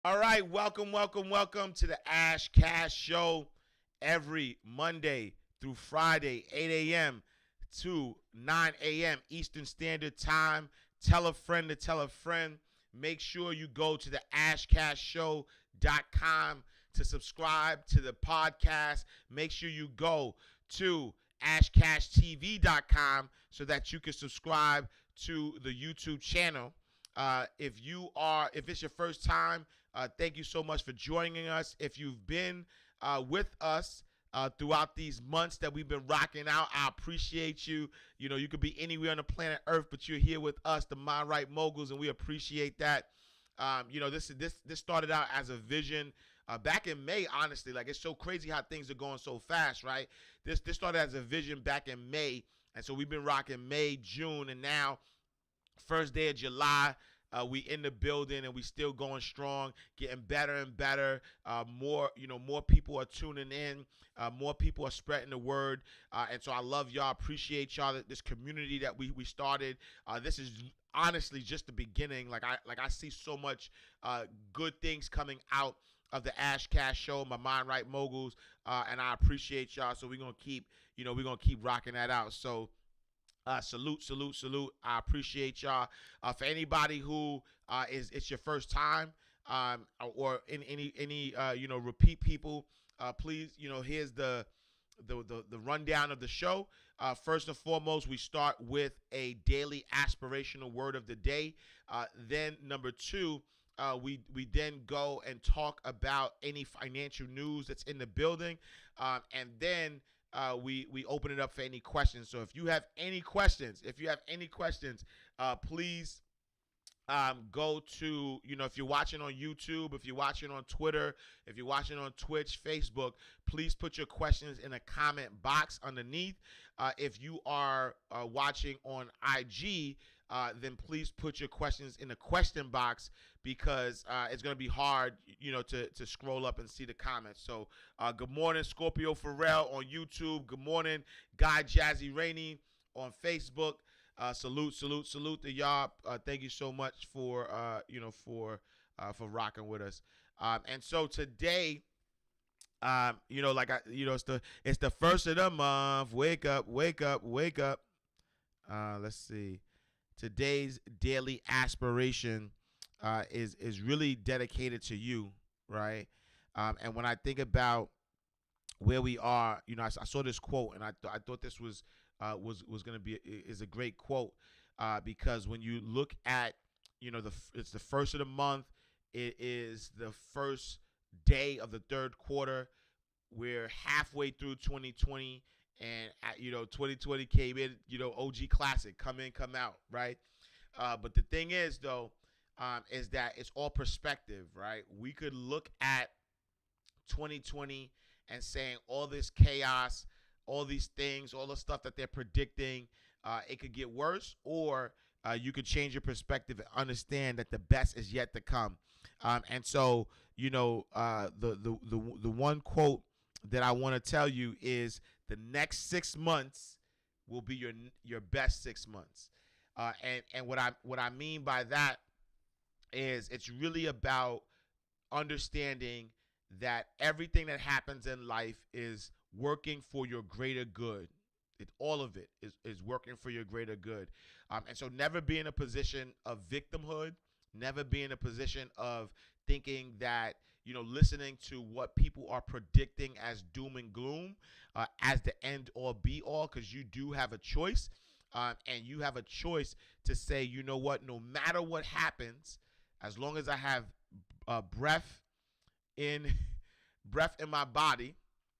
All right, welcome to the Ash Cash Show every Monday through Friday, 8 a.m. to 9 a.m. Eastern Standard Time. Tell a friend to tell a friend. Make sure you go to the ashcashshow.com to subscribe to the podcast. Make sure you go to ashcashtv.com so that you can subscribe to the YouTube channel. If it's your first time, thank you so much for joining us. If you've been with us throughout these months that we've been rocking out, I appreciate you. You know, you could be anywhere on the planet Earth, but you're here with us, the Mind Right Moguls, and we appreciate that. This started out as a vision back in May. Honestly, like it's so crazy how things are going so fast, right? This started as a vision back in May, and so we've been rocking May, June, and now first day of July. We in the building and we still going strong, getting better and better. More people are tuning in. More people are spreading the word, and so I love y'all. Appreciate y'all. This community that we started. This is honestly just the beginning. I see so much good things coming out of the Ash Cash Show, my Mind Right Moguls, and I appreciate y'all. So we're gonna keep rocking that out. So salute. I appreciate y'all. For anybody who it's your first time, or in any repeat people, please, here's the rundown of the show. First and foremost, we start with a daily aspirational word of the day. Then number two, we then go and talk about any financial news that's in the building, and then we open it up for any questions. So if you have any questions, please go to, if you're watching on YouTube, if you're watching on Twitter, if you're watching on Twitch, Facebook, please put your questions in a comment box underneath. If you are watching on IG, then please put your questions in the question box because it's going to be hard, to scroll up and see the comments. So good morning, Scorpio Pharrell on YouTube. Good morning, Guy Jazzy Rainey on Facebook. Salute to y'all. Thank you so much for rocking with us. And so today, it's the first of the month. Wake up. Let's see. Today's daily aspiration is really dedicated to you, right? And when I think about where we are, I saw this quote, and I thought this was going to be is a great quote, because when you look at, it's the first of the month. It is the first day of the third quarter. We're halfway through 2020, and 2020 came in. OG classic, come in, come out, right? But the thing is, though, is that it's all perspective, right? We could look at 2020 and saying all this chaos, all these things, all the stuff that they're predicting, it could get worse, or you could change your perspective and understand that the best is yet to come. And so, the one quote that I want to tell you is the next 6 months will be your best 6 months. And what I mean by that is it's really about understanding that everything that happens in life is working for your greater good. All of it is working for your greater good. And so never be in a position of victimhood, never be in a position of thinking that, listening to what people are predicting as doom and gloom, as the end all be all, because you do have a choice. And you have a choice to say, you know what, no matter what happens, as long as I have breath in my body,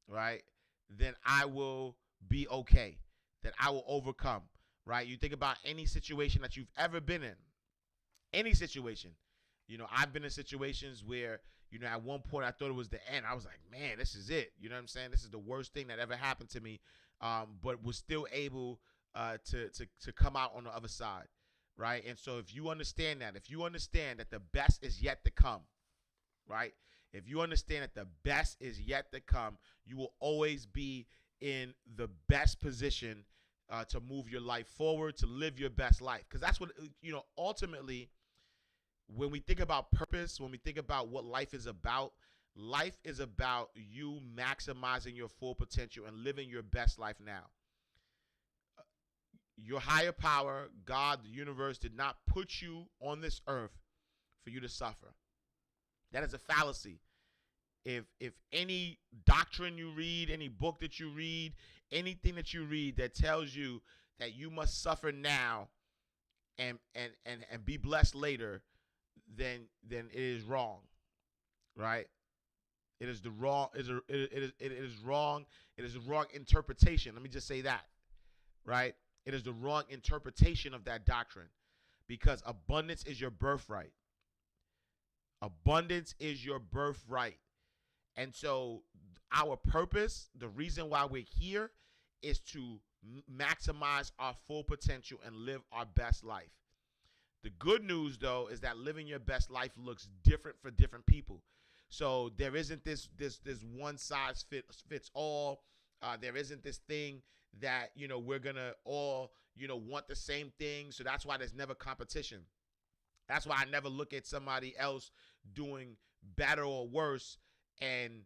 right, then I will be okay, that I will overcome, right? You think about any situation that you've ever been in, any situation. I've been in situations where, at one point I thought it was the end. I was like, man, this is it. You know what I'm saying? This is the worst thing that ever happened to me, but was still able to come out on the other side, right? And so if you understand that the best is yet to come, right? If you understand that the best is yet to come, you will always be in the best position to move your life forward, to live your best life. Because that's what, ultimately, when we think about purpose, when we think about what life is about you maximizing your full potential and living your best life now. Your higher power, God, the universe, did not put you on this earth for you to suffer. That is a fallacy. If any doctrine you read, any book that you read, anything that you read that tells you that you must suffer now and be blessed later, then it is wrong, right? It is the wrong. It is wrong. It is the wrong interpretation. Let me just say that, right? It is the wrong interpretation of that doctrine, because abundance is your birthright. Abundance is your birthright. And so our purpose, the reason why we're here, is to maximize our full potential and live our best life. The good news, though, is that living your best life looks different for different people. So there isn't this one size fits all. There isn't this thing that, we're going to all, want the same thing. So that's why there's never competition. That's why I never look at somebody else doing better or worse and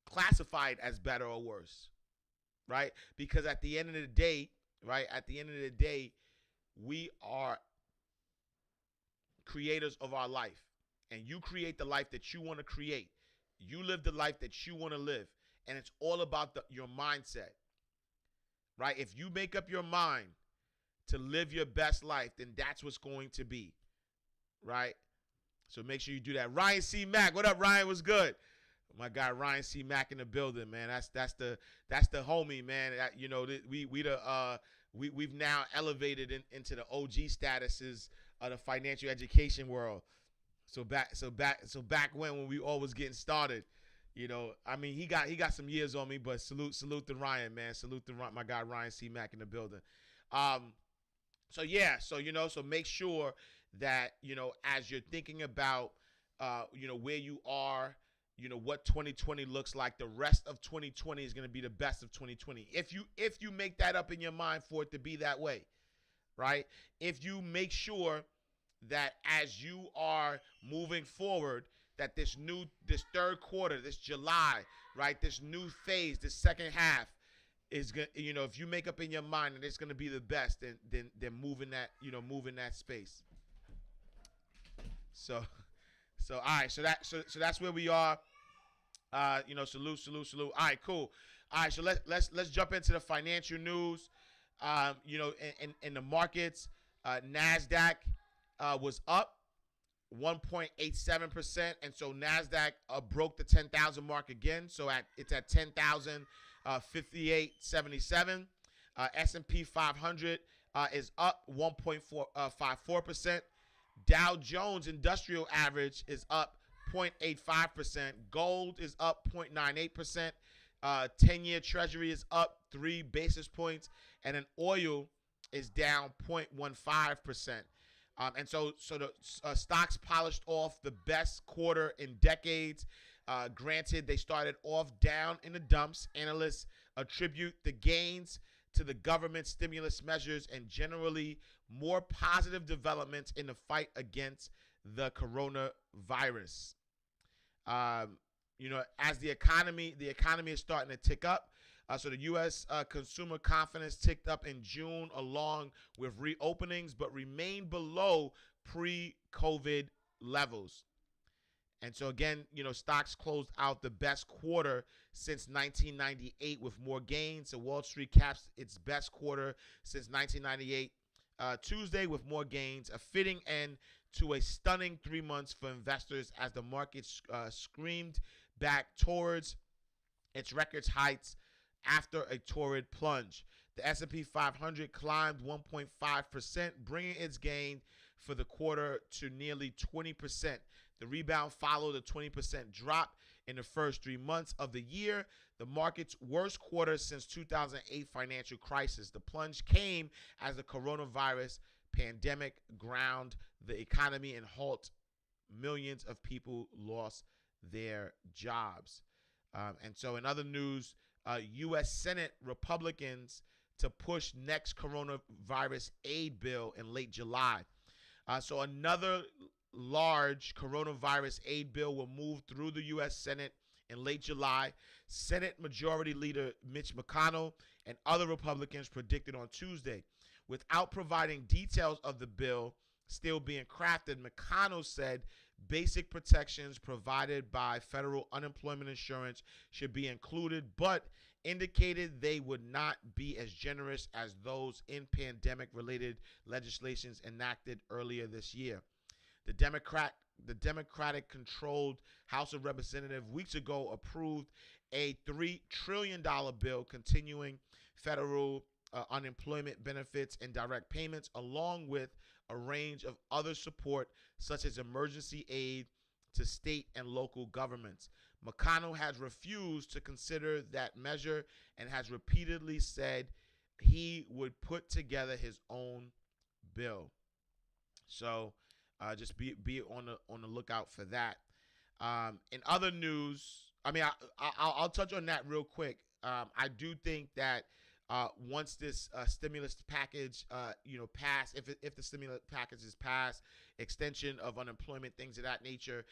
classify it as better or worse, right? Because at the end of the day, we are creators of our life, and you create the life that you want to create. You live the life that you want to live, and it's all about your mindset, right? If you make up your mind to live your best life, then that's what's going to be, right? So make sure you do that. Ryan C. Mack, what up, Ryan? What's good? My guy Ryan C. Mack in the building, man. That's the homie, man. We've now elevated into the OG statuses of the financial education world. So back when we all was getting started, I mean, he got some years on me, but salute to Ryan, man. Salute to my guy Ryan C. Mack in the building. So make sure that, as you're thinking about, where you are, what 2020 looks like, the rest of 2020 is going to be the best of 2020. If you make that up in your mind for it to be that way, right? If you make sure that as you are moving forward, that this third quarter, this July, right, this new phase, this second half is going to, if you make up in your mind that it's going to be the best, then move in that space. So all right, so that's where we are. Salute. All right, cool. All right, so let's jump into the financial news. In the markets, NASDAQ was up 1.87%, and so NASDAQ broke the 10,000 mark again. So it's at 10,058.77. S&P 500 is up 1.54%. Dow Jones Industrial Average is up 0.85%. Gold is up 0.98%. 10-year Treasury is up 3 basis points, and then oil is down 0.15%. And so the stocks polished off the best quarter in decades. Granted, they started off down in the dumps. Analysts attribute the gains to the government stimulus measures and generally more positive developments in the fight against the coronavirus. As the economy is starting to tick up. So the U.S. Consumer confidence ticked up in June along with reopenings, but remained below pre-COVID levels. And so again, stocks closed out the best quarter since 1998 with more gains. So Wall Street caps its best quarter since 1998 Tuesday with more gains, a fitting end to a stunning 3 months for investors as the market screamed back towards its record heights after a torrid plunge. The S&P 500 climbed 1.5%, bringing its gain for the quarter to nearly 20%. The rebound followed a 20% drop in the first 3 months of the year, the market's worst quarter since 2008 financial crisis. The plunge came as the coronavirus pandemic ground the economy and halt millions of people lost their jobs. And so in other news, U.S. Senate Republicans to push next coronavirus aid bill in late July. So another large coronavirus aid bill will move through the U.S. Senate in late July. Senate Majority Leader Mitch McConnell and other Republicans predicted on Tuesday. Without providing details of the bill still being crafted, McConnell said basic protections provided by federal unemployment insurance should be included, but indicated they would not be as generous as those in pandemic-related legislations enacted earlier this year. The Democratic-controlled House of Representatives weeks ago approved a $3 trillion bill continuing federal unemployment benefits and direct payments, along with a range of other support, such as emergency aid to state and local governments. McConnell has refused to consider that measure and has repeatedly said he would put together his own bill. So just be on the lookout for that. In other news, I'll touch on that real quick. I do think that once this stimulus package, pass, if the stimulus package is passed, extension of unemployment, things of that nature,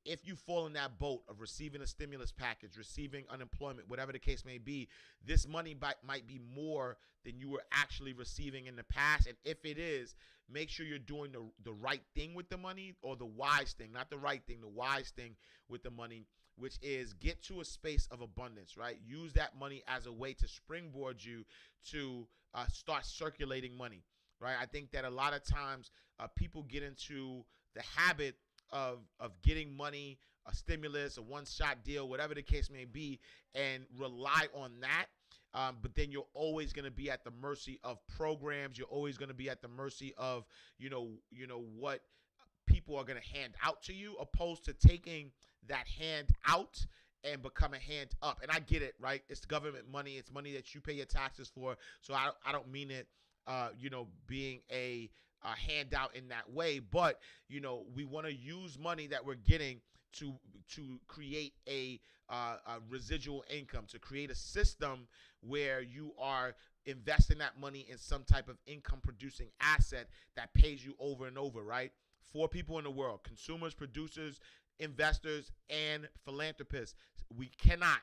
if you fall in that boat of receiving a stimulus package, receiving unemployment, whatever the case may be, this money might be more than you were actually receiving in the past. And if it is, make sure you're doing the right thing with the money, or the wise thing, not the right thing, the wise thing with the money, which is get to a space of abundance, right? Use that money as a way to springboard you to start circulating money, right? I think that a lot of times people get into the habit of getting money, a stimulus, a one-shot deal, whatever the case may be, and rely on that. But then you're always going to be at the mercy of programs. You're always going to be at the mercy of, what people are going to hand out to you, opposed to taking that hand out and become a hand up. And I get it, right? It's government money. It's money that you pay your taxes for. So I don't mean it, being a handout in that way. But, we want to use money that we're getting to create a residual income, to create a system where you are investing that money in some type of income producing asset that pays you over and over, right? For people in the world: consumers, producers, investors, and philanthropists. We cannot,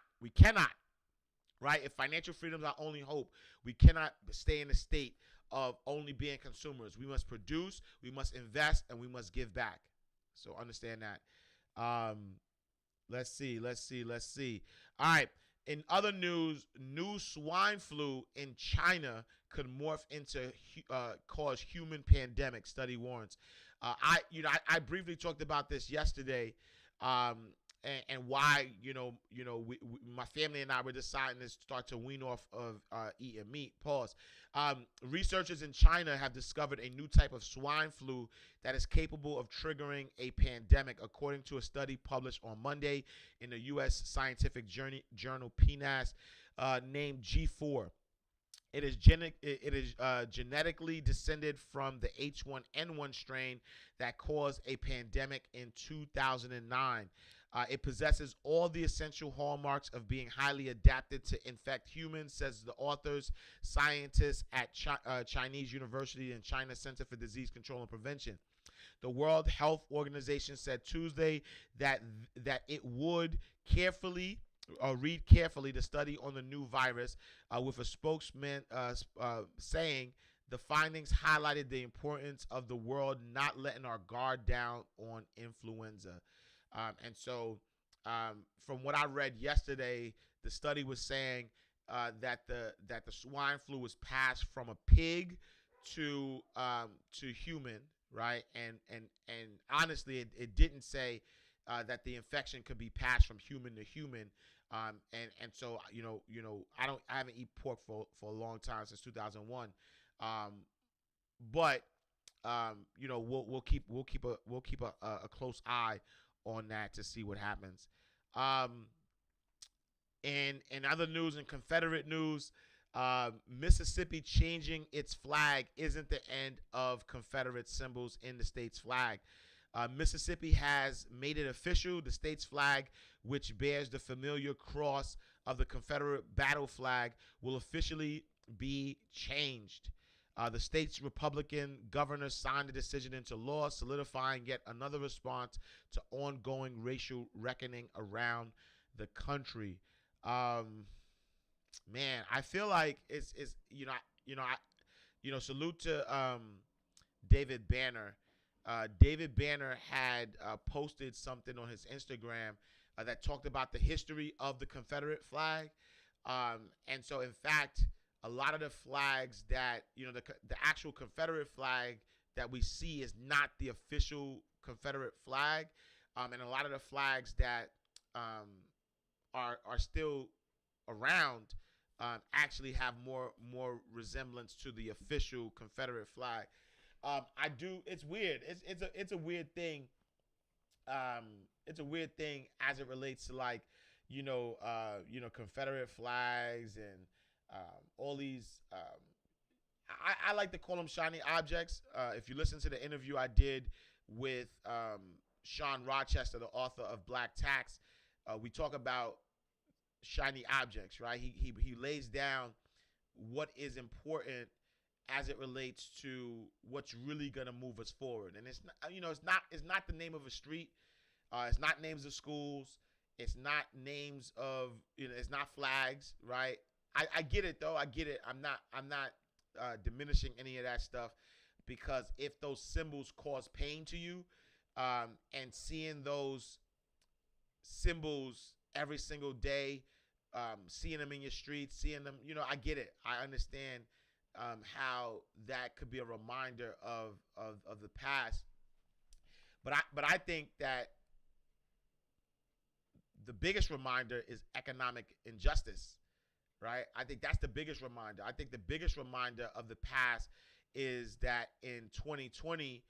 right? If financial freedom is our only hope, we cannot stay in a state of only being consumers. We must produce, we must invest, and we must give back. So understand that. Let's see. All right. In other news, new swine flu in China could morph into cause human pandemic, study warns. I briefly talked about this yesterday, and why my family and I were deciding to start to wean off of eating meat. Pause. Researchers in China have discovered a new type of swine flu that is capable of triggering a pandemic, according to a study published on Monday in the U.S. scientific journal PNAS, named G4. It is genetically descended from the H1N1 strain that caused a pandemic in 2009. It possesses all the essential hallmarks of being highly adapted to infect humans, says the authors, scientists at Chinese University and China Center for Disease Control and Prevention. The World Health Organization said Tuesday that it would read carefully the study on the new virus, with a spokesman saying the findings highlighted the importance of the world not letting our guard down on influenza. And so from what I read yesterday, the study was saying that the swine flu was passed from a pig to human, right? And honestly, it didn't say that the infection could be passed from human to human. And so I haven't eaten pork for a long time, since 2001. But we'll keep a close eye on that to see what happens. And in other news, in Confederate news, Mississippi changing its flag isn't the end of Confederate symbols in the state's flag. Mississippi has made it official. The state's flag, which bears the familiar cross of the Confederate battle flag, will officially be changed. The state's Republican governor signed the decision into law, solidifying yet another response to ongoing racial reckoning around the country. Um, Man, I feel like it's salute to David Banner. David Banner had posted something on his Instagram that talked about the history of the Confederate flag. And so, in fact, a lot of the flags that, the actual Confederate flag that we see is not the official Confederate flag. And a lot of the flags that are still around actually have more resemblance to the official Confederate flag. It's weird. It's a weird thing. It's a weird thing as it relates to, like, Confederate flags and all these. I like to call them shiny objects. If you listen to the interview I did with Sean Rochester, the author of Black TACS, we talk about shiny objects, right? He lays down what is important as it relates to what's really gonna move us forward. And it's not it's not the name of a street, it's not names of schools, it's not names of it's not flags, right? I get it though, I get it. I'm not diminishing any of that stuff, because if those symbols cause pain to you, and seeing those symbols every single day, seeing them in your streets, seeing them, I get it. I understand how that could be a reminder of the past. But I think that the biggest reminder is economic injustice, right? I think that's the biggest reminder. I think the biggest reminder of the past is that in 2020,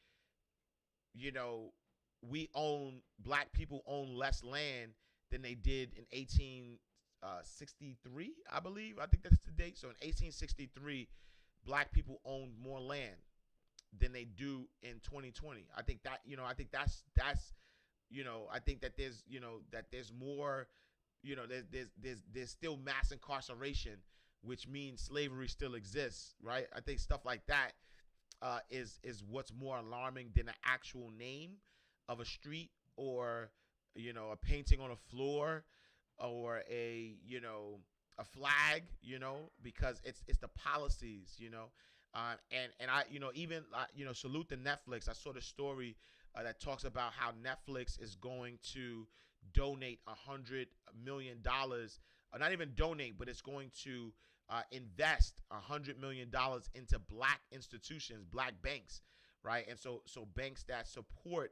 black people own less land than they did in 1863, I believe. I think that's the date. So in 1863, black people owned more land than they do in 2020. I think that, I think that's I think that there's more, there's still mass incarceration, which means slavery still exists, right? I think stuff like that is what's more alarming than the actual name of a street, or a painting on a floor, or a flag, because it's the policies, and I even salute to Netflix. I saw the story that talks about how Netflix is going to donate $100 million, or not even donate, but it's going to invest $100 million into black institutions, black banks, right? And so banks that support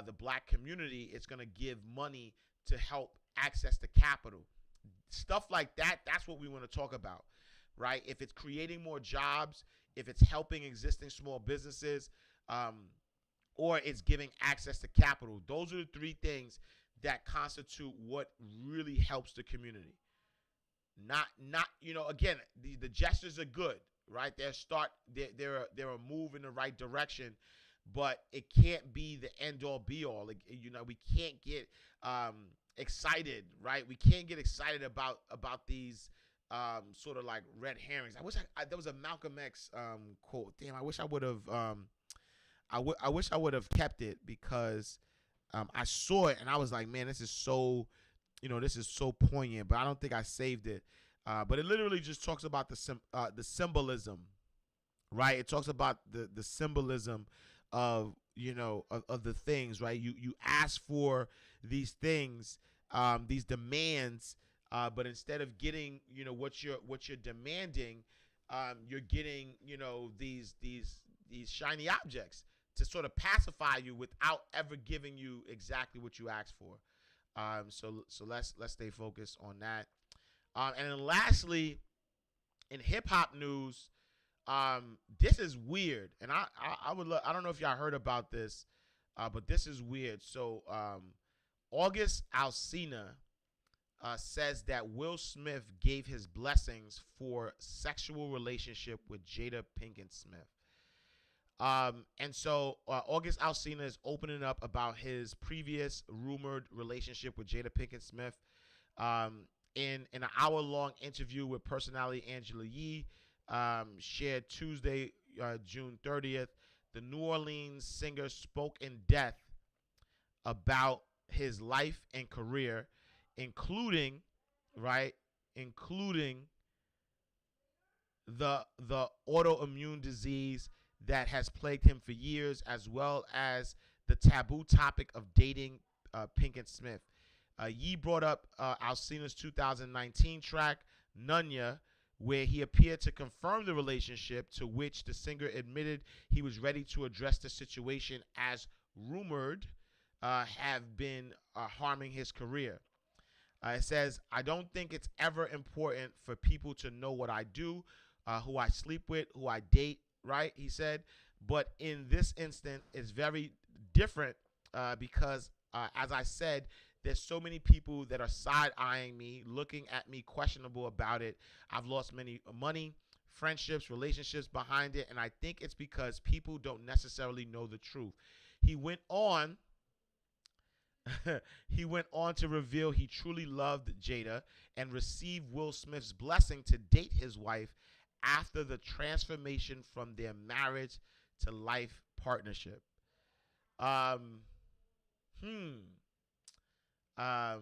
the black community, it's going to give money to help access the capital. Stuff like that, that's what we want to talk about, right? If it's creating more jobs, if it's helping existing small businesses, or it's giving access to capital, those are the three things that constitute what really helps the community. Not again, the gestures are good, right? They're a move in the right direction, but it can't be the end all be all. Like, we can't get excited, right? We can't get excited about these sort of like red herrings. I wish there was a Malcolm X quote. Damn, I wish I would have I wish I would have kept it, because I saw it and I was like, man, this is so poignant, but I don't think I saved it. But it literally just talks about the symbolism, right? It talks about the symbolism of of the things, right? You ask for these things, these demands, but instead of getting what you're demanding, you're getting these shiny objects to sort of pacify you without ever giving you exactly what you asked for. So let's stay focused on that. And then lastly, in hip hop news, this is weird, and I don't know if y'all heard about this, but this is weird. So August Alsina says that Will Smith gave his blessings for sexual relationship with Jada Pinkett Smith. And so August Alsina is opening up about his previous rumored relationship with Jada Pinkett Smith. In an hour-long interview with personality Angela Yee, shared Tuesday, June 30th, the New Orleans singer spoke in depth about his life and career, including, right, including the autoimmune disease that has plagued him for years, as well as the taboo topic of dating Pinkett Smith. Yee brought up Alsina's 2019 track Nunya, where he appeared to confirm the relationship, to which the singer admitted he was ready to address the situation as rumored have been harming his career. It says, I don't think it's ever important for people to know what I do, who I sleep with, who I date, right? He said. But in this instant, it's very different because, as I said, there's so many people that are side-eyeing me, looking at me questionable about it. I've lost many money, friendships, relationships behind it, and I think it's because people don't necessarily know the truth. He went on he went on to reveal he truly loved Jada and received Will Smith's blessing to date his wife after the transformation from their marriage to life partnership. Um, hmm. Um,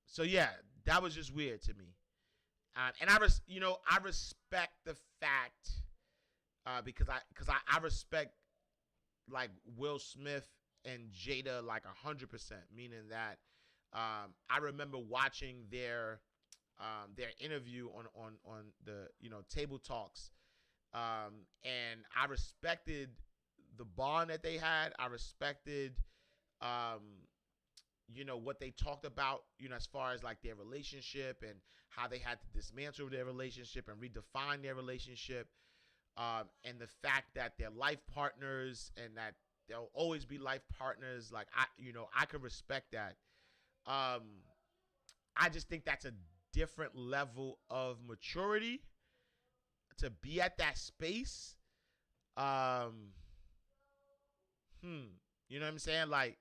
so yeah, that was just weird to me. And I respect the fact because I respect like Will Smith and Jada like 100%, meaning that I remember watching their interview on the table talks, and I respected the bond that they had. I respected um, what they talked about, as far as like their relationship and how they had to dismantle their relationship and redefine their relationship, and the fact that they're life partners and that they'll always be life partners. Like I can respect that. Um, I just think that's a different level of maturity to be at that space. Um, you know what I'm saying? Like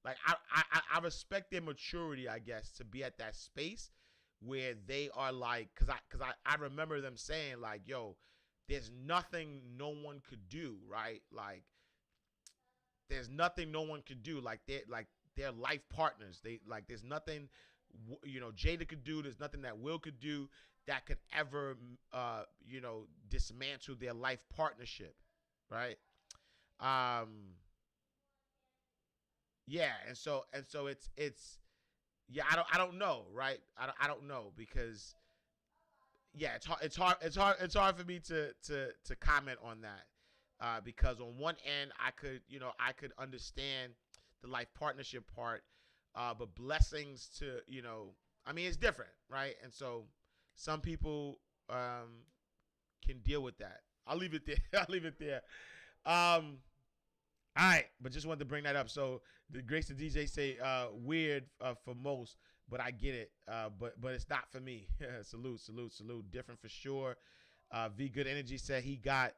I respect their maturity, I guess, to be at that space where they are like, cause I remember them saying like, yo, there's nothing no one could do, right? Like there's nothing no one could do. They're life partners. They like there's nothing Jada could do. There's nothing that Will could do that could ever dismantle their life partnership, right? Um, yeah, and so it's yeah, I don't know, right? I don't know because yeah, it's hard for me to comment on that. Because on one end I could understand the life partnership part, but blessings to I mean it's different, right? And so some people can deal with that. I'll leave it there. I'll leave it there. Um, all right, but just wanted to bring that up. So the Grace the DJ say weird for most, but I get it. But it's not for me. Salute, salute, salute. Different for sure. V Good Energy said he got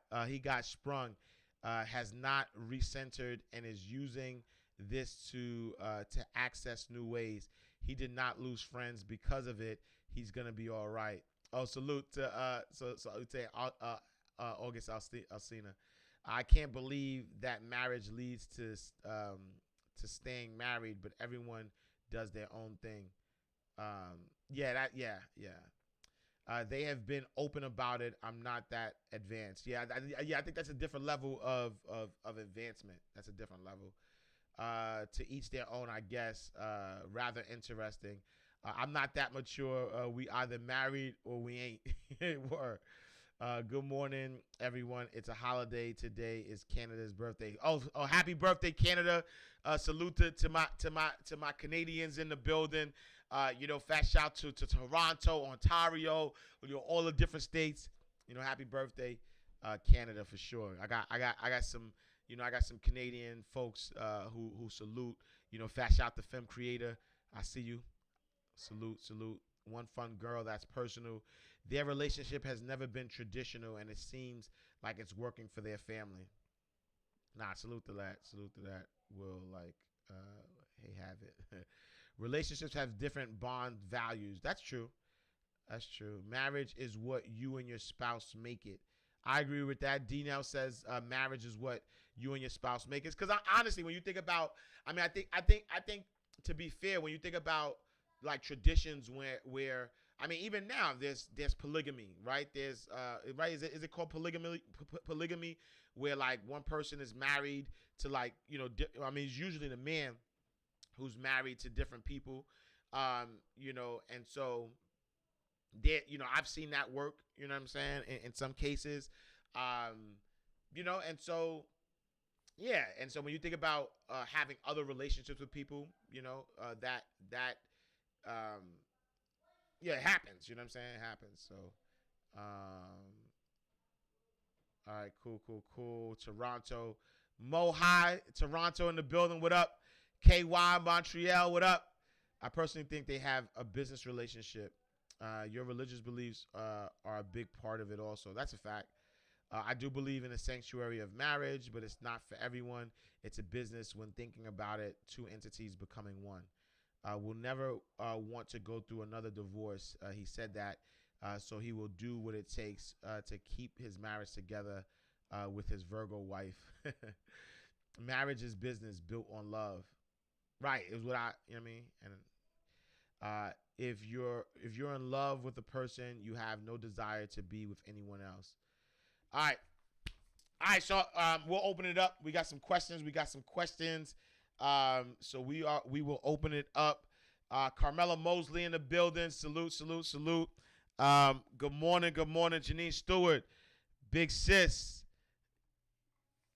sprung, has not recentered and is using this to access new ways. He did not lose friends because of it. He's gonna be all right. Oh, salute to so I would say August Alsina. I can't believe that marriage leads to staying married, but everyone does their own thing. Yeah. They have been open about it. I'm not that advanced. I think that's a different level of advancement. That's a different level. To each their own, I guess. Rather interesting. I'm not that mature. We either married or we ain't. Word. Good morning, everyone. It's a holiday. Today is Canada's birthday. Oh, happy birthday, Canada! Salute to my Canadians in the building. Fat shout to Toronto, Ontario, all the different states. Happy birthday, Canada for sure. I got some Canadian folks who salute. Fat shout to Femme Creator. I see you. Salute, salute. One fun girl, that's personal. Their relationship has never been traditional, and it seems like it's working for their family. Nah, salute to that. Salute to that. Will hey, have it. Relationships have different bond values. That's true. That's true. Marriage is what you and your spouse make it. I agree with that. D-Nell says marriage is what you and your spouse make. It's because honestly, when you think about, I think to be fair, when you think about like traditions where I mean, even now there's polygamy, right? There's right, is it called polygamy, where like one person is married to like I mean, it's usually the man who's married to different people, and so there, I've seen that work, you know what I'm saying, in some cases, um, and so yeah, and so when you think about having other relationships with people, that um, yeah, it happens, you know what I'm saying, it happens. So, all right, cool. Toronto, Mohai, Toronto in the building. What up? KY Montreal. What up? I personally think they have a business relationship. Your religious beliefs are a big part of it also. That's a fact. I do believe in a sanctuary of marriage, but it's not for everyone. It's a business when thinking about it, two entities becoming one. Will never want to go through another divorce. He said that, so he will do what it takes to keep his marriage together with his Virgo wife. Marriage is business built on love. Right, is what you know what I mean? And if you're in love with a person, you have no desire to be with anyone else. All right. All right, so we'll open it up. We got some questions. So we will open it up. Carmela Mosley in the building. Salute. Good morning, Janine Stewart. Big sis.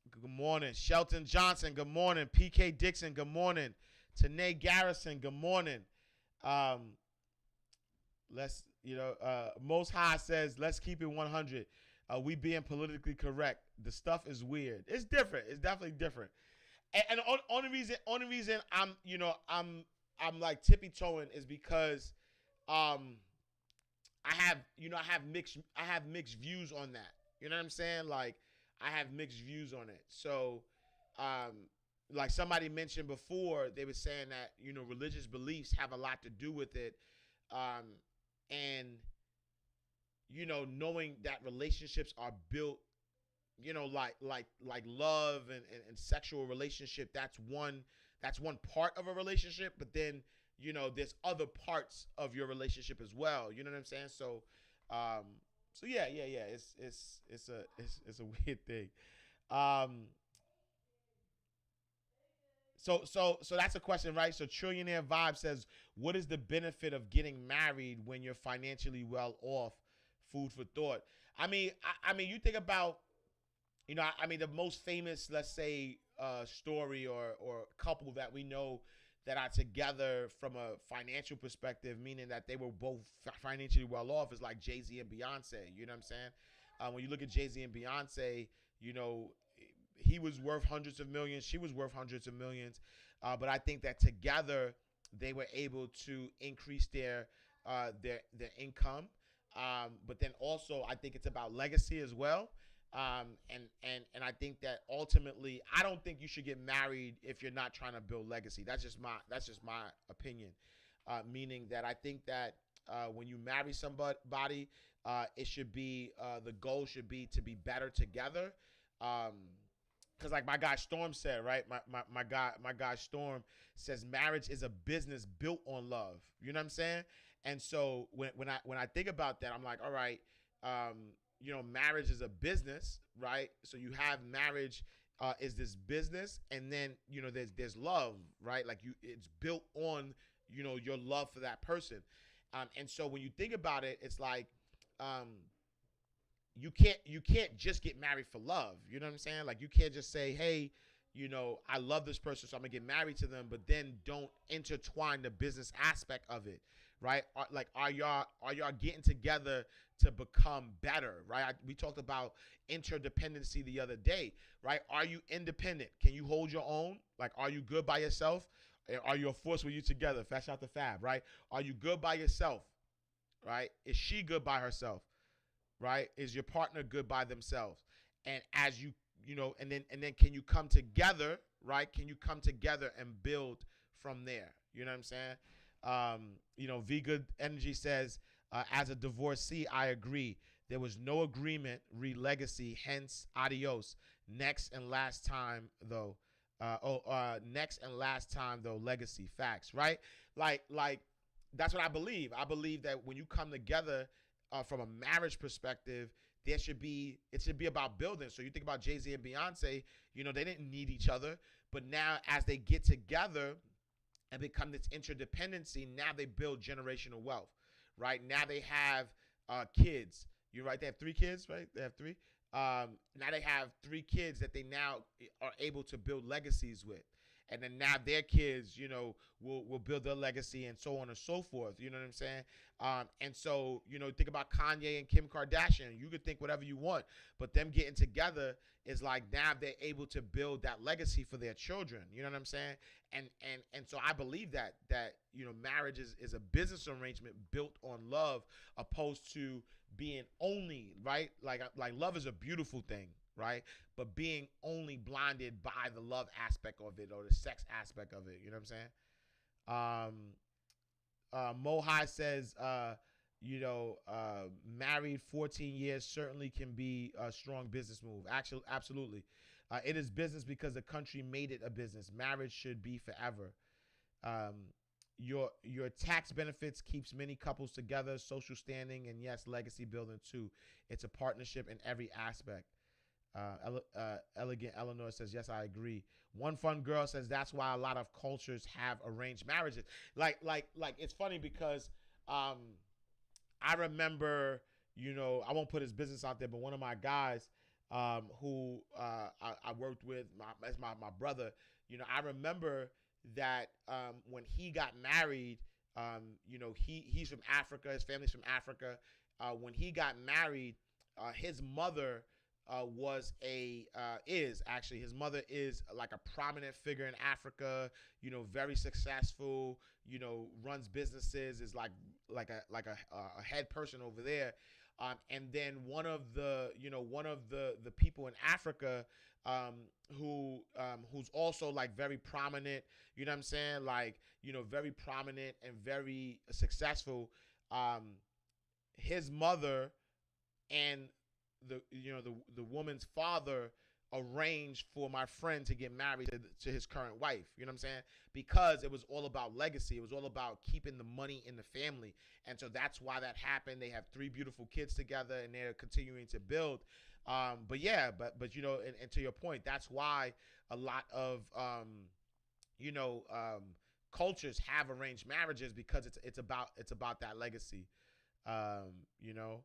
Good morning. Shelton Johnson, good morning. PK Dixon, good morning. Tanae Garrison, good morning. Most High says, let's keep it 100. We being politically correct. The stuff is weird. It's different. It's definitely different. And the only reason I'm like tippy toeing is because I have mixed views on that. You know what I'm saying? Like I have mixed views on it. So like somebody mentioned before, they were saying that religious beliefs have a lot to do with it, and knowing that relationships are built, like love and sexual relationship. That's one part of a relationship, but then there's other parts of your relationship as well. You know what I'm saying? So yeah. It's a weird thing. So that's a question, right? So Trillionaire Vibe says, what is the benefit of getting married when you're financially well off? Food for thought. I mean, you think about, the most famous, let's say, story or couple that we know that are together from a financial perspective, meaning that they were both financially well off, is like Jay-Z and Beyonce. You know what I'm saying? When you look at Jay-Z and Beyonce, he was worth hundreds of millions. She was worth hundreds of millions. But I think that together they were able to increase their income. But then also I think it's about legacy as well. And I think that ultimately, I don't think you should get married if you're not trying to build legacy. That's just my opinion. Meaning that I think that when you marry somebody, it should be the goal should be to be better together. Because like my guy Storm said, right? My guy Storm says marriage is a business built on love. You know what I'm saying? And so when I think about that, I'm like, all right, marriage is a business, right? So you have marriage is this business, and then there's love, right? Like it's built on your love for that person, and so when you think about it, it's like you can't just get married for love. You know what I'm saying? Like you can't just say, hey, I love this person, so I'm gonna get married to them, but then don't intertwine the business aspect of it, right? Are y'all getting together to become better, right? We talked about interdependency the other day, right? Are you independent? Can you hold your own? Like, are you good by yourself? Are you a force with you together? Fast out the fab, right? Are you good by yourself, right? Is she good by herself, right? Is your partner good by themselves? And as and then can you come together, right? Can you come together and build from there? You know what I'm saying? V Good Energy says, as a divorcee, I agree. There was no agreement, re legacy, hence adios. Next and last time though. Next and last time though, legacy, facts, right? Like that's what I believe. I believe that when you come together from a marriage perspective, it should be about building. So you think about Jay-Z and Beyonce, they didn't need each other, but now as they get together and become this interdependency, now they build generational wealth, right? Now they have kids. You're right. They have 3 kids, right? They have 3. Now they have 3 kids that they now are able to build legacies with. And then now their kids, will build their legacy and so on and so forth. You know what I'm saying? And so, think about Kanye and Kim Kardashian. You could think whatever you want, but them getting together is like now they're able to build that legacy for their children. You know what I'm saying? And so I believe that marriage is a business arrangement built on love, opposed to being only, right? Like love is a beautiful thing, right? But being only blinded by the love aspect of it or the sex aspect of it. You know what I'm saying? Mohai says, married 14 years certainly can be a strong business move. Actually, absolutely. It is business because the country made it a business. Marriage should be forever. Your tax benefits keeps many couples together, social standing, and yes, legacy building too. It's a partnership in every aspect. Elegant Eleanor says, yes, I agree. One Fun Girl says that's why a lot of cultures have arranged marriages. Like it's funny because I remember, I won't put his business out there, but one of my guys who I worked with as my brother, I remember that when he got married, he's from Africa, his family's from Africa. When he got married, his mother his mother is like a prominent figure in Africa, very successful, runs businesses, is like a head person over there. And then one of the people in Africa, who's also like very prominent, you know what I'm saying? Like, very prominent and very successful. His mother and the woman's father arranged for my friend to get married to his current wife. You know what I'm saying? Because it was all about legacy. It was all about keeping the money in the family. And so that's why that happened. They have 3 beautiful kids together and they're continuing to build. But and to your point, that's why a lot of, cultures have arranged marriages, because it's about that legacy. You know,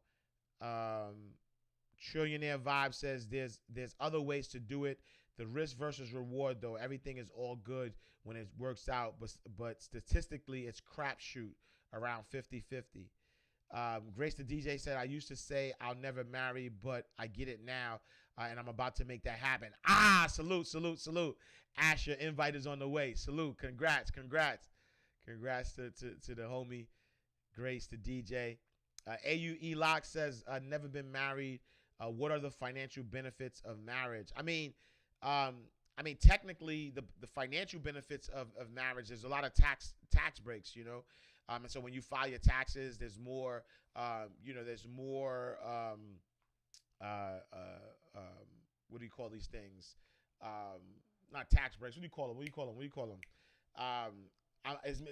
Trillionaire Vibe says there's other ways to do it. The risk versus reward, though, everything is all good when it works out, but statistically it's crapshoot around 50-50. Grace the DJ said, I used to say I'll never marry, but I get it now, and I'm about to make that happen. Salute. Ash, your invite is on the way. Salute. Congrats to the homie Grace the DJ. AU Elox says, never been married. What are the financial benefits of marriage? I mean, technically, the financial benefits of marriage, there's a lot of tax breaks, and so when you file your taxes, there's more, what do you call these things? Not tax breaks. What do you call them?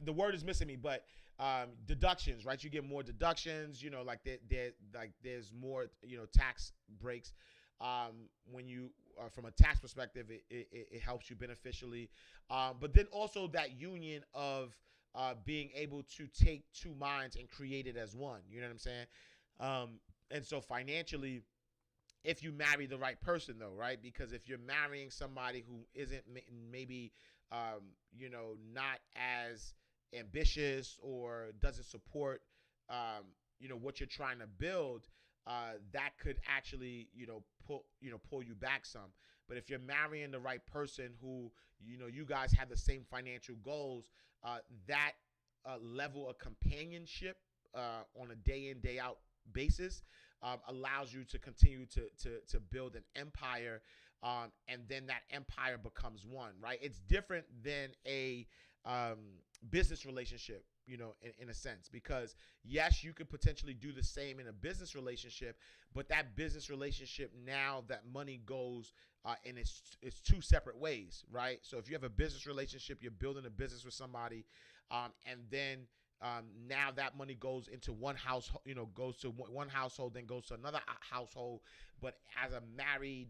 The word is missing me, but deductions, right? You get more deductions, there's more, tax breaks. When you, from a tax perspective, it helps you beneficially. But then also that union of being able to take 2 minds and create it as one, you know what I'm saying? And so financially, if you marry the right person, though, right? Because if you're marrying somebody who isn't maybe, not as ambitious or doesn't support, what you're trying to build, that could actually, pull you back some. But if you're marrying the right person who, you guys have the same financial goals, that level of companionship on a day in, day out basis allows you to continue to build an empire, and then that empire becomes one, right? It's different than a um, business relationship, in a sense, because yes, you could potentially do the same in a business relationship, but that business relationship, now that money goes and it's two separate ways, right? So if you have a business relationship, you're building a business with somebody, and then now that money goes into one household, goes to one household, then goes to another household. But as a married,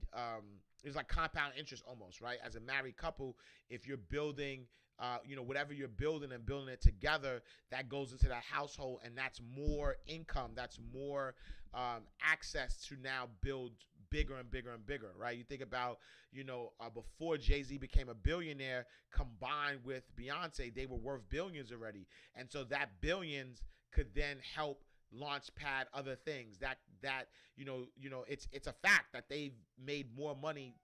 it's like compound interest almost, right? As a married couple, if you're building, whatever you're building and building it together, that goes into that household, and that's more income, that's more access to now build bigger and bigger and bigger, right? You think about, before Jay-Z became a billionaire, combined with Beyonce, they were worth billions already. And so that billions could then help launch pad other things. It's a fact that they've made more money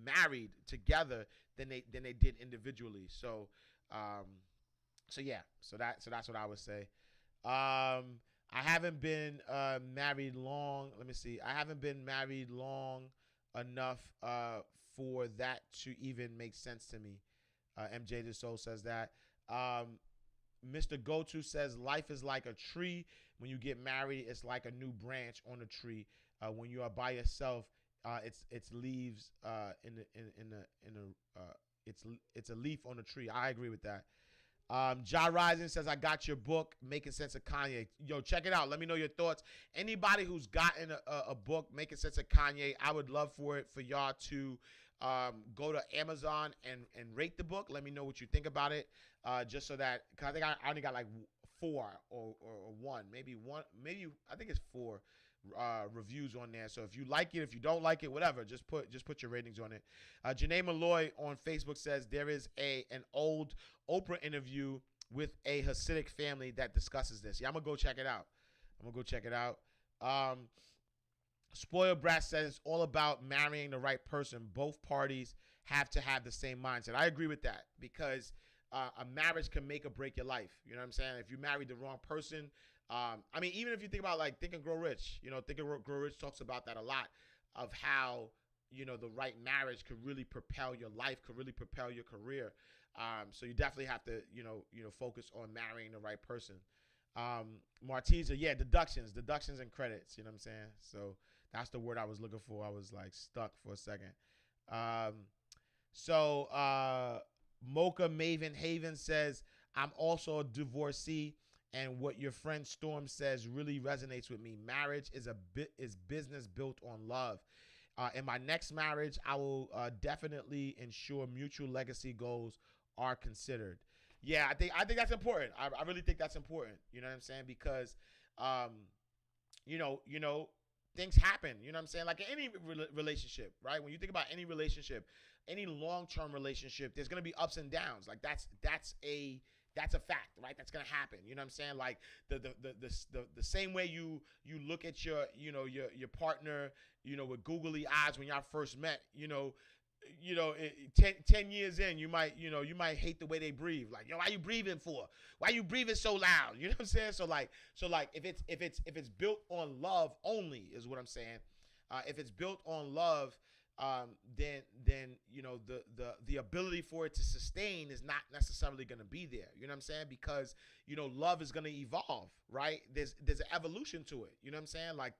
married together than they did individually. So that's what I would say. I haven't been married long. Let me see. I haven't been married long enough for that to even make sense to me. MJ the Soul says that. Mr. Goto says life is like a tree. When you get married, it's like a new branch on a tree. When you are by yourself, it's leaves it's a leaf on a tree. I agree with that. Ja Rising says, I got your book, Making Sense of Kanye. Yo, check it out. Let me know your thoughts. Anybody who's gotten a book, Making Sense of Kanye, I would love for y'all to go to Amazon and rate the book. Let me know what you think about it. Just so that, because I think I only got like 4 or 1. Maybe I think it's 4 reviews on there. So if you like it, if you don't like it, whatever, just put your ratings on it. Janae Malloy on Facebook says there is an old Oprah interview with a Hasidic family that discusses this. Yeah, I'm gonna go check it out. Spoiled Brat says it's all about marrying the right person. Both parties have to have the same mindset. I agree with that, because a marriage can make or break your life. You know what I'm saying? If you married the wrong person, even if you think about like Think and Grow Rich, Think and Grow Rich talks about that a lot, of how, the right marriage could really propel your life, could really propel your career. So you definitely have to, focus on marrying the right person. Martiza, yeah, deductions and credits, you know what I'm saying? So that's the word I was looking for. I was like stuck for a second. Mocha Maven Haven says, I'm also a divorcee, and what your friend Storm says really resonates with me. Marriage is business built on love. In my next marriage, I will definitely ensure mutual legacy goals are considered. Yeah, I think that's important. I really think that's important. You know what I'm saying? Because, things happen. You know what I'm saying? Like in any relationship, right? When you think about any relationship, any long-term relationship, there's gonna be ups and downs. Like that's a fact, right? That's gonna happen. You know what I'm saying? Like the same way you look at your partner, with googly eyes when y'all first met, 10 years in, you might hate the way they breathe. Like, why you breathing for? Why you breathing so loud? You know what I'm saying? So like if it's built on love only, is what I'm saying. If it's built on love, then the ability for it to sustain is not necessarily going to be there. You know what I'm saying? Because love is going to evolve, right? There's an evolution to it. You know what I'm saying? Like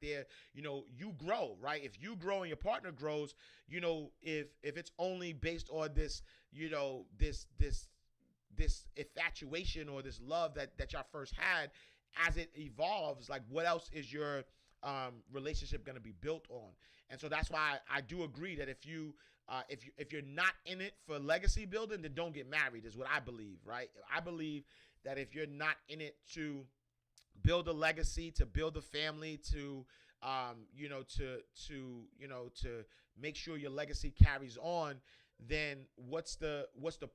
you grow, right? If you grow and your partner grows, if it's only based on this, this infatuation or this love that y'all first had, as it evolves, like what else is your relationship going to be built on? And so that's why I do agree that if you're not in it for legacy building, then don't get married, is what I believe, right? I believe that if you're not in it to build a legacy, to build a family, to make sure your legacy carries on, then what's the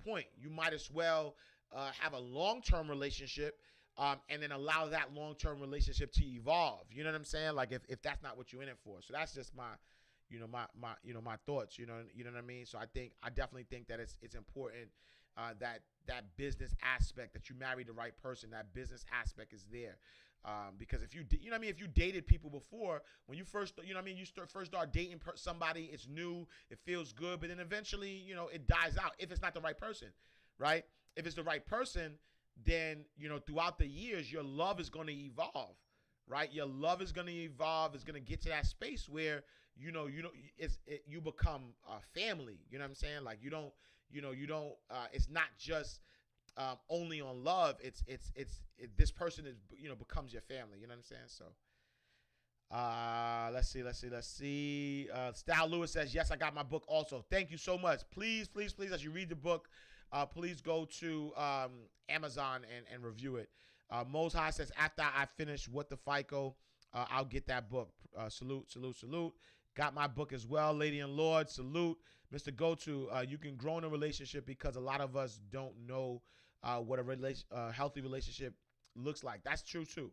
point? You might as well have a long-term relationship, and then allow that long-term relationship to evolve. You know what I'm saying? Like if that's not what you're in it for. So that's just my thoughts. You know what I mean? So I definitely think that it's important that business aspect, that you marry the right person, that business aspect is there. Because if if you dated people before, when you first, first start dating somebody, it's new, it feels good, but then eventually, it dies out if it's not the right person, right? if it's the right person, then, throughout the years, your love is going to evolve, right? Your love is going to evolve. It's going to get to that space where, you become a family. You know what I'm saying? Like it's not just only on love. It's this person is, becomes your family. You know what I'm saying? So, let's see. Style Lewis says, yes, I got my book also. Thank you so much. Please, as you read the book, please go to Amazon and review it. Mose High says, after I finish What the FICO, I'll get that book. Salute. Got my book as well. Lady and Lord, salute. Mr. Go-To, you can grow in a relationship because a lot of us don't know what a healthy relationship looks like. That's true too.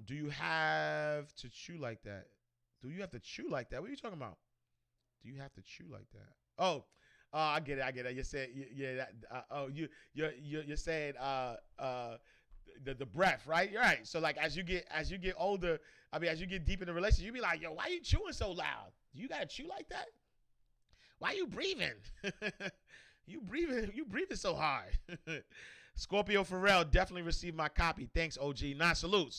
Do you have to chew like that? Do you have to chew like that? What are you talking about? Do you have to chew like that? Oh, I get it. You said, you're saying the breath, right? You're right. So like as you get older, as you get deep in the relationship, you be like, yo, why you chewing so loud? You gotta chew like that? Why you breathing? you breathing so hard. Scorpio Farrell definitely received my copy. Thanks, OG. Nah, salute.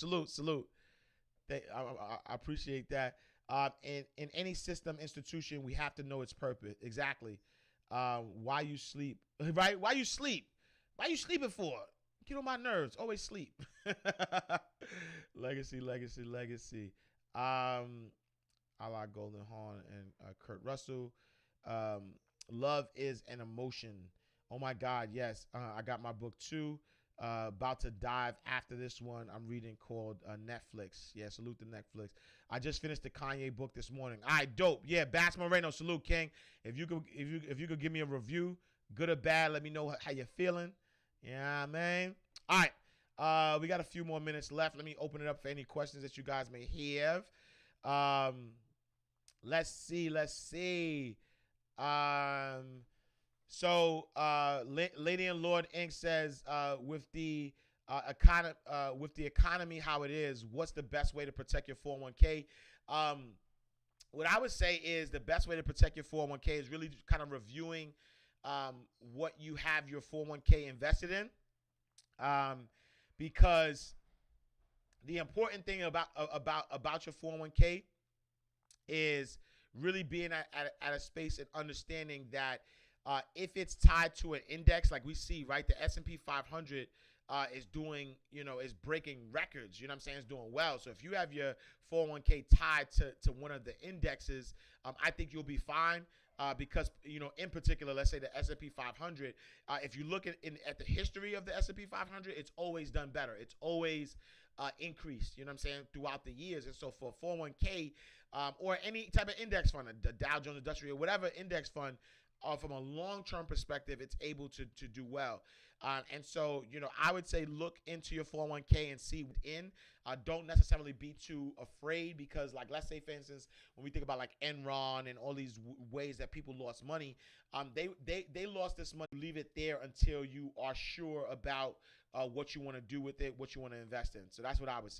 I appreciate that. In any system, institution, we have to know its purpose. Exactly. Why you sleep, right? Why you sleep? Why you sleeping for? Get on my nerves. Always sleep. Legacy. I like Golden Horn and Kurt Russell. Love is an emotion. Oh my God, yes. I got my book too. About to dive after this one. I'm reading called Netflix. Yeah, salute to Netflix. I just finished the Kanye book this morning. All right, dope. Yeah, Bass Moreno, salute, King. If you could give me a review, good or bad, let me know how you're feeling. Yeah, man. All right. We got a few more minutes left. Let me open it up for any questions that you guys may have. Let's see. So Lady and Lord Inc. says, with the economy how it is, what's the best way to protect your 401k? What I would say is the best way to protect your 401k is really kind of reviewing what you have your 401k invested in, because the important thing about your 401k is really being at a space and understanding that if it's tied to an index, like we see, right, the S&P 500 is doing, is breaking records. You know what I'm saying? It's doing well. So if you have your 401k tied to one of the indexes, I think you'll be fine. Because, in particular, let's say the S&P 500, if you look at the history of the S&P 500, it's always done better. It's always increased, you know what I'm saying, throughout the years. And so for 401k or any type of index fund, the Dow Jones Industrial, whatever index fund, from a long-term perspective, it's able to do well. And so, I would say look into your 401k and see what's in. Don't necessarily be too afraid because, like, let's say, for instance, when we think about, like, Enron and all these ways that people lost money, they lost this money. Leave it there until you are sure about what you want to do with it, what you want to invest in. So that's what I would say.